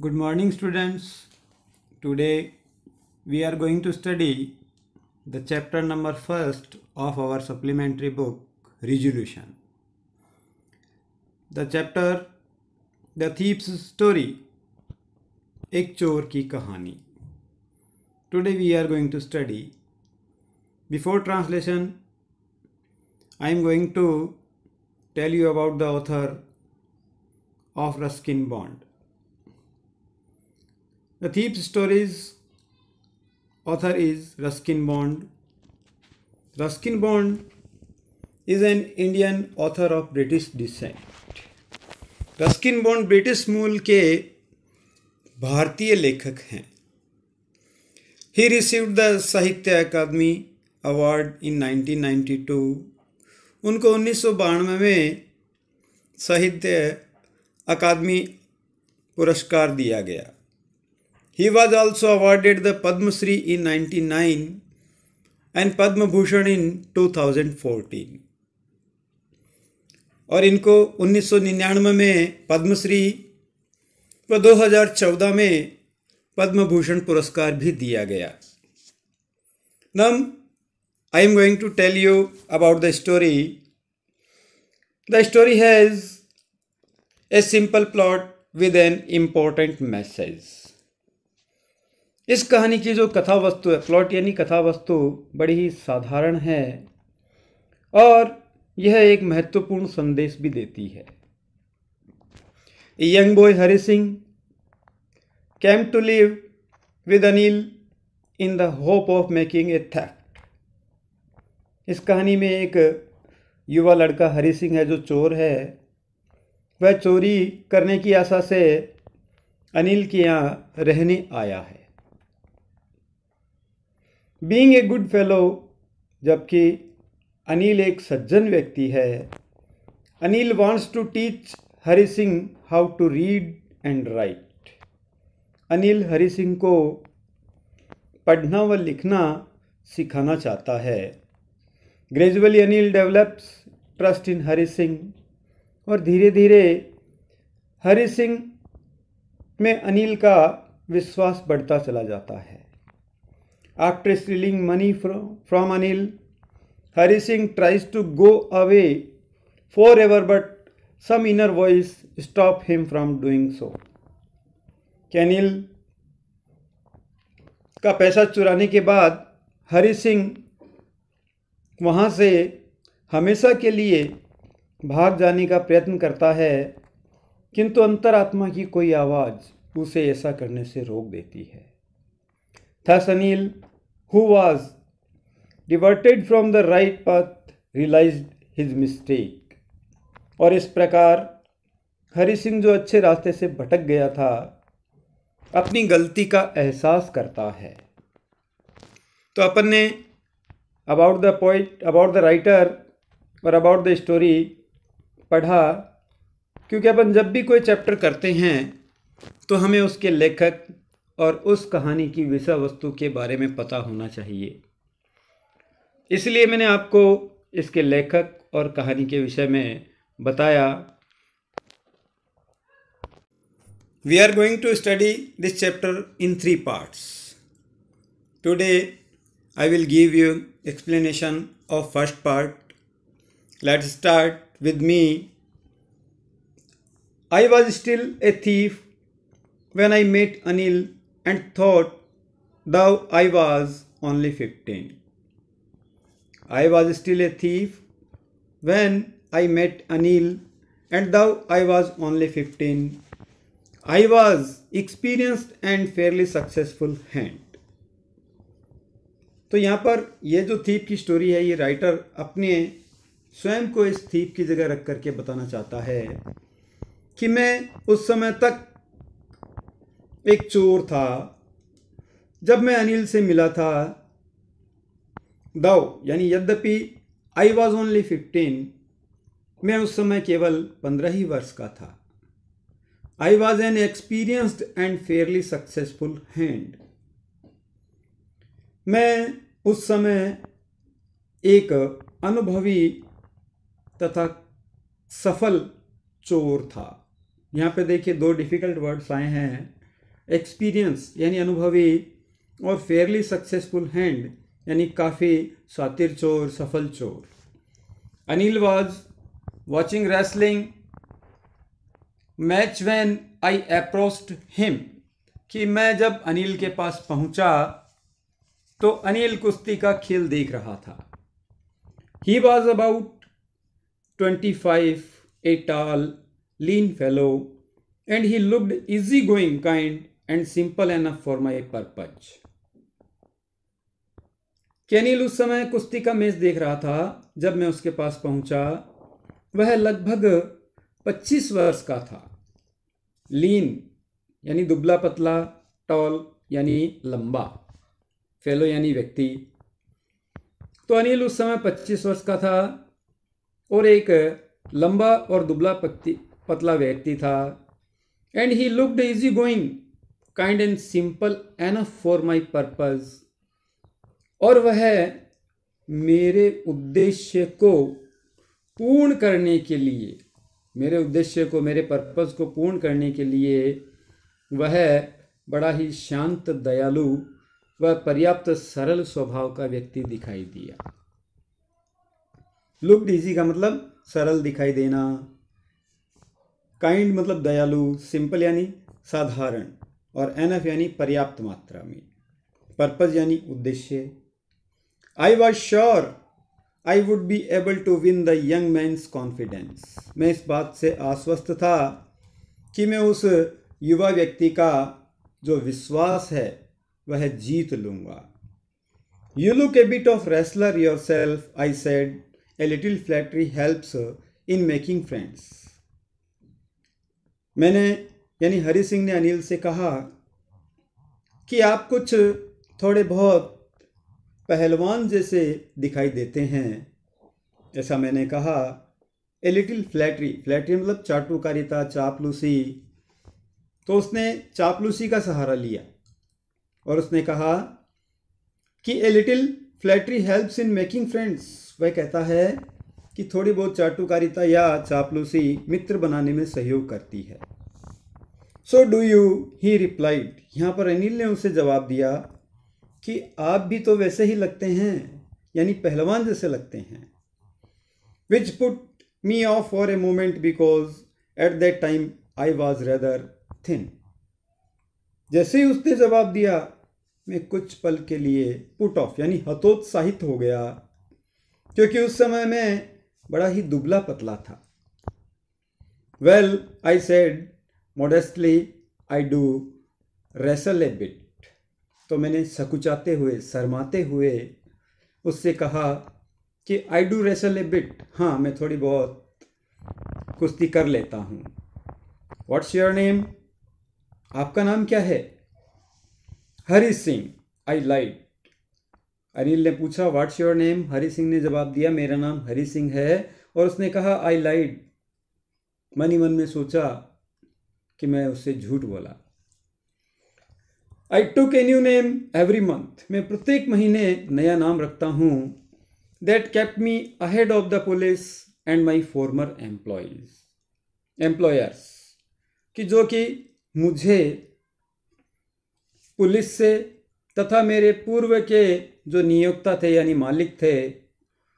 Good morning, students. Today we are going to study the chapter number first of our supplementary book, Resolution. The chapter The Thief's Story, एक चोर की कहानी. Today we are going to study. Before translation, I am going to tell you about the author of Ruskin Bond. The Thief's Stories author is Ruskin Bond. Ruskin Bond is an Indian author of British descent. Ruskin bond British मूल के भारतीय लेखक हैं. He received the साहित्य अकादमी award in 1992. उनको 1992 में साहित्य अकादमी पुरस्कार दिया गया. He was also awarded the Padma Shri in 1999 and Padma Bhushan in 2014. और इनको 1999 में पद्मश्री व 2014 में पद्म भूषण पुरस्कार भी दिया गया. Now I am going to tell you about the story. The story has a simple plot with an important message. इस कहानी की जो कथा वस्तु है, प्लॉट यानी कथा वस्तु, बड़ी ही साधारण है और यह एक महत्वपूर्ण संदेश भी देती है. A young boy Hari Singh came to live with Anil in the hope of making a theft. इस कहानी में एक युवा लड़का हरि सिंह है जो चोर है. वह चोरी करने की आशा से अनिल के यहाँ रहने आया है. बीइंग ए गुड फेलो, जबकि अनिल एक सज्जन व्यक्ति है, Anil wants to teach Hari Singh how to read and write. Anil Hari Singh को पढ़ना व लिखना सिखाना चाहता है. Gradually Anil develops trust in Hari Singh और धीरे धीरे हरि सिंह में अनिल का विश्वास बढ़ता चला जाता है. After stealing money from Anil, Hari Singh tries to go away forever, but some inner voice stops him from doing so. Anil का पैसा चुराने के बाद हरि सिंह वहाँ से हमेशा के लिए भाग जाने का प्रयत्न करता है, किंतु अंतरात्मा की कोई आवाज़ उसे ऐसा करने से रोक देती है. Thus Anil, who was diverted from the right path, realized his mistake. और इस प्रकार हरि सिंह जो अच्छे रास्ते से भटक गया था, अपनी गलती का एहसास करता है. तो अपन ने about the poet, about the writer और अबाउट द स्टोरी पढ़ा, क्योंकि अपन जब भी कोई चैप्टर करते हैं तो हमें उसके लेखक और उस कहानी की विषय वस्तु के बारे में पता होना चाहिए. इसलिए मैंने आपको इसके लेखक और कहानी के विषय में बताया. We are going to study this chapter in 3 parts. Today I will give you explanation of first part. Let's start with me. I was still a thief when I met Anil and thought though I was only 15. I was still a thief when I met Anil, and though I was only 15, I was experienced and fairly successful hand. तो यहाँ पर ये जो thief की story है, ये writer अपने स्वयं को इस थीप की जगह रख करके बताना चाहता है कि मैं उस समय तक एक चोर था जब मैं अनिल से मिला था. दाउ यानी यद्यपि आई वॉज ओनली 15, मैं उस समय केवल 15 ही वर्ष का था. I was an experienced and Fairlie successful hand. मैं उस समय एक अनुभवी तथा सफल चोर था. यहाँ पे देखिए 2 डिफिकल्ट वर्ड्स आए हैं. एक्सपीरियंस यानी अनुभवी और फेयरली सक्सेसफुल हैंड यानी काफ़ी शातिर चोर, सफल चोर। Anil was watching wrestling match when I approached him, कि मैं जब अनिल के पास पहुंचा तो अनिल कुश्ती का खेल देख रहा था। He was about 25, a tall lean fellow and he looked easy going, kind and simple enough for my purpose. Anil उस समय कुश्ती का मैच देख रहा था जब मैं उसके पास पहुंचा। वह लगभग 25 वर्ष का था। लीन यानी दुबला पतला, टॉल यानी लंबा, फेलो यानी व्यक्ति। तो अनिल उस समय 25 वर्ष का था और एक लंबा और दुबला पतला व्यक्ति था। And he looked easy going, kind and simple enough for my purpose, और वह मेरे उद्देश्य को पूर्ण करने के लिए, मेरे पर्पज को पूर्ण करने के लिए वह बड़ा ही शांत, दयालु व पर्याप्त सरल स्वभाव का व्यक्ति दिखाई दिया। लुक्ड इजी का मतलब सरल दिखाई देना, काइंड मतलब दयालु, सिंपल यानी साधारण, और एनफ यानी पर्याप्त मात्रा में, पर्पज यानी उद्देश्य। I was sure I would be able to win the young man's confidence. मैं इस बात से आश्वस्त था कि मैं उस युवा व्यक्ति का जो विश्वास है वह जीत लूंगा। You look A bit of wrestler your self, I said, a little flattery helps in making friends. मैंने यानी हरि सिंह ने अनिल से कहा कि आप कुछ थोड़े बहुत पहलवान जैसे दिखाई देते हैं। ऐसा मैंने कहा। ए लिटिल फ्लैटरी, फ्लैटरी मतलब चाटुकारिता, चापलूसी। तो उसने चापलूसी का सहारा लिया और उसने कहा कि a little flattery helps in making friends. वह कहता है कि थोड़ी बहुत चाटुकारिता या चापलूसी मित्र बनाने में सहयोग करती है। So do you, he replied. यहाँ पर अनिल ने उसे जवाब दिया कि आप भी तो वैसे ही लगते हैं, यानी पहलवान जैसे लगते हैं। Which put me of for a moment because at that time I was rather thin. जैसे ही उसने जवाब दिया मैं कुछ पल के लिए पुट ऑफ यानी हतोत्साहित हो गया, क्योंकि उस समय मैं बड़ा ही दुबला पतला था। Well, I said modestly, I do wrestle A bit. तो मैंने सकुचाते हुए, शर्माते हुए उससे कहा कि I do wrestle A bit, हाँ मैं थोड़ी बहुत कुश्ती कर लेता हूँ। व्हाट्स योर नेम, आपका नाम क्या है? हरि सिंह, आई लाइड। अनिल ने पूछा what's your name, Hari Singh ने जवाब दिया मेरा नाम हरि सिंह है। और उसने कहा आई लाइड। मन ही मन में सोचा कि मैं उससे झूठ बोला। I took a new name every month, मैं प्रत्येक महीने नया नाम रखता हूँ। That kept me ahead of the police and my former employers, कि जो कि मुझे पुलिस से तथा मेरे पूर्व के जो नियोक्ता थे यानी मालिक थे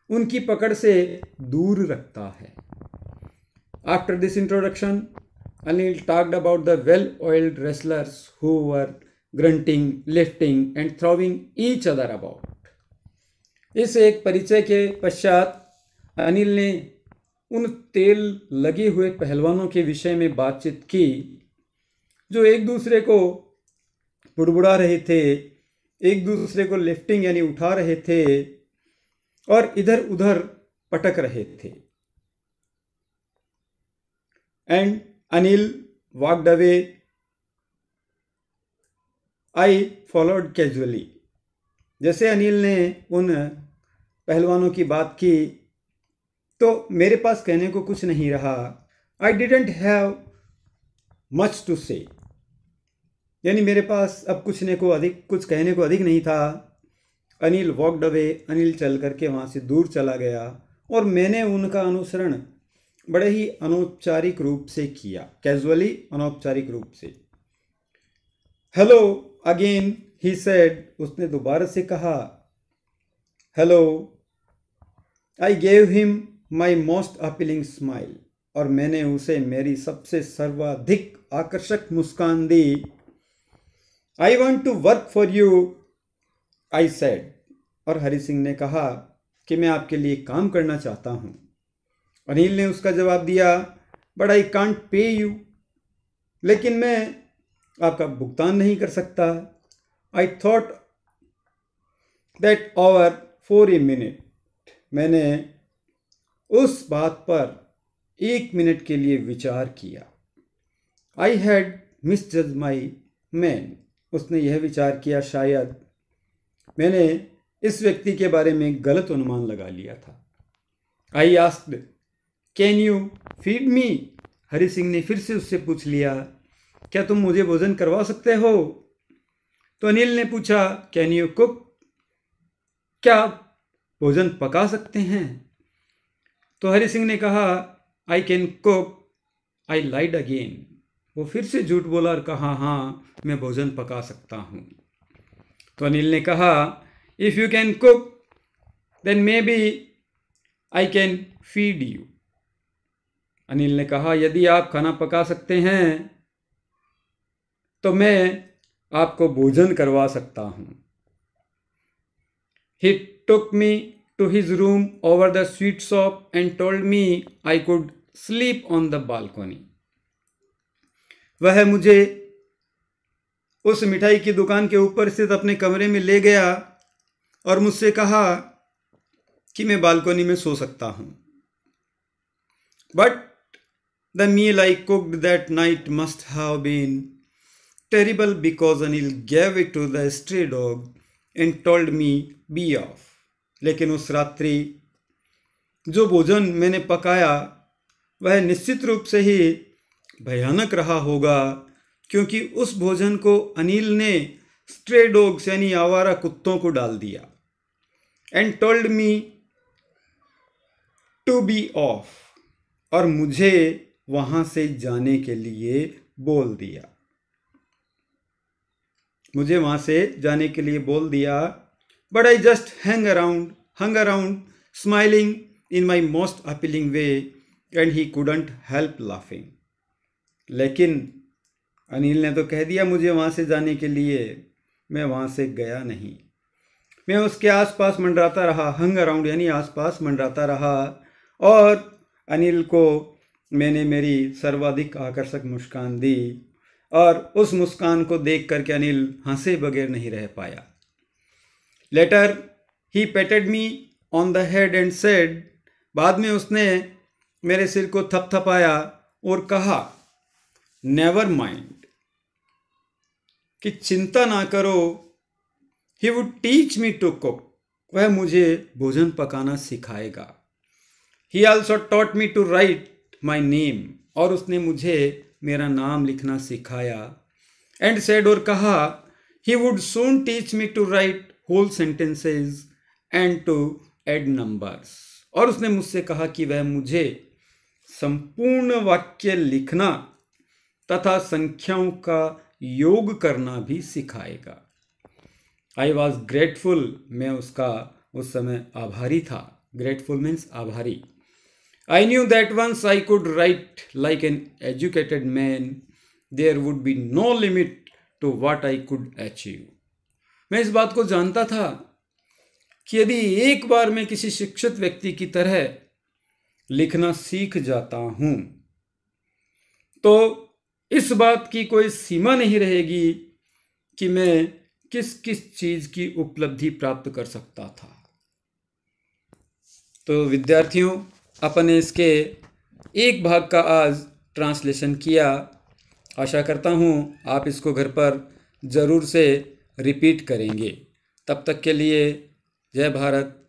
उनकी पकड़ से दूर रखता है। After this introduction Anil talked about the well oiled wrestlers who were grunting, lifting and throwing each other about. इस एक परिचय के पश्चात अनिल ने उन तेल लगे हुए पहलवानों के विषय में बातचीत की जो एक दूसरे को बुड़बुड़ा रहे थे, एक दूसरे को लिफ्टिंग यानी उठा रहे थे और इधर उधर पटक रहे थे। And Anil walked away, I followed casually. जैसे अनिल ने उन पहलवानों की बात की तो मेरे पास कहने को कुछ नहीं रहा। I didn't have much to say, यानी मेरे पास अब कुछ कहने को अधिक नहीं था। अनिल वॉक्ड अवे, अनिल चल करके वहाँ से दूर चला गया और मैंने उनका अनुसरण बड़े ही अनौपचारिक रूप से किया, कैजुअली, अनौपचारिक रूप से। हेलो अगेन ही सेड, उसने दोबारा से कहा hello. I gave him my most appealing smile, और मैंने उसे मेरी सबसे सर्वाधिक आकर्षक मुस्कान दी। I want to work for you, I said, और हरि सिंह ने कहा कि मैं आपके लिए काम करना चाहता हूँ। अनिल ने उसका जवाब दिया, but I can't pay you, लेकिन मैं आपका भुगतान नहीं कर सकता। I thought that over for a minute, मैंने उस बात पर 1 मिनट के लिए विचार किया। I had misjudge my man, उसने यह विचार किया शायद मैंने इस व्यक्ति के बारे में गलत अनुमान लगा लिया था। I asked can you feed me, Hari Singh ने फिर से उससे पूछ लिया, क्या तुम मुझे भोजन करवा सकते हो? तो अनिल ने पूछा कैन यू कुक, क्या आप भोजन पका सकते हैं? तो हरि सिंह ने कहा I can cook, I lied again, वो फिर से झूठ बोला और कहा हाँ मैं भोजन पका सकता हूँ। तो अनिल ने कहा if you can cook then maybe I can feed you, Anil ने कहा यदि आप खाना पका सकते हैं तो मैं आपको भोजन करवा सकता हूँ। ही टुक मी to his room over the sweet shop and told me I could sleep on the balcony. वह मुझे उस मिठाई की दुकान के ऊपर स्थित अपने कमरे में ले गया और मुझसे कहा कि मैं बालकोनी में सो सकता हूँ। But the meal I cooked that night must have been terrible because Anil gave it to the stray dog and told me be off. लेकिन उस रात्रि जो भोजन मैंने पकाया वह निश्चित रूप से ही भयानक रहा होगा, क्योंकि उस भोजन को अनिल ने स्ट्रे डॉग्स यानी आवारा कुत्तों को डाल दिया। And told me to be off, और मुझे वहां से जाने के लिए बोल दिया, मुझे वहां से जाने के लिए बोल दिया। But I just hung around, smiling in my most appealing way, and he couldn't help laughing. लेकिन अनिल ने तो कह दिया मुझे वहाँ से जाने के लिए, मैं वहाँ से गया नहीं। मैं उसके आसपास मंडराता रहा, हंग अराउंड यानी आसपास मंडराता रहा, और अनिल को मैंने मेरी सर्वाधिक आकर्षक मुस्कान दी, और उस मुस्कान को देख करके अनिल हंसे बगैर नहीं रह पाया। Later, he patted me on the head and said, बाद में उसने मेरे सिर को थपथपाया और कहा नेवर माइंड, कि चिंता ना करो। He would teach me to cook, वह मुझे भोजन पकाना सिखाएगा। He also taught me to write my name, और उसने मुझे मेरा नाम लिखना सिखाया। And said, और कहा he would soon teach me to write whole sentences and to add numbers, और उसने मुझसे कहा कि वह मुझे संपूर्ण वाक्य लिखना तथा संख्याओं का योग करना भी सिखाएगा। आई वॉज ग्रेटफुल, मैं उसका उस समय आभारी था। ग्रेटफुल मीन्स आभारी। I knew that once I could write like an educated man there would be no limit to what I could achieve. मैं इस बात को जानता था कि यदि एक बार मैं किसी शिक्षित व्यक्ति की तरह लिखना सीख जाता हूं तो इस बात की कोई सीमा नहीं रहेगी कि मैं किस किस चीज की उपलब्धि प्राप्त कर सकता था। तो विद्यार्थियों, अपन ने इसके एक भाग का आज ट्रांसलेशन किया। आशा करता हूं आप इसको घर पर ज़रूर से रिपीट करेंगे। तब तक के लिए जय भारत,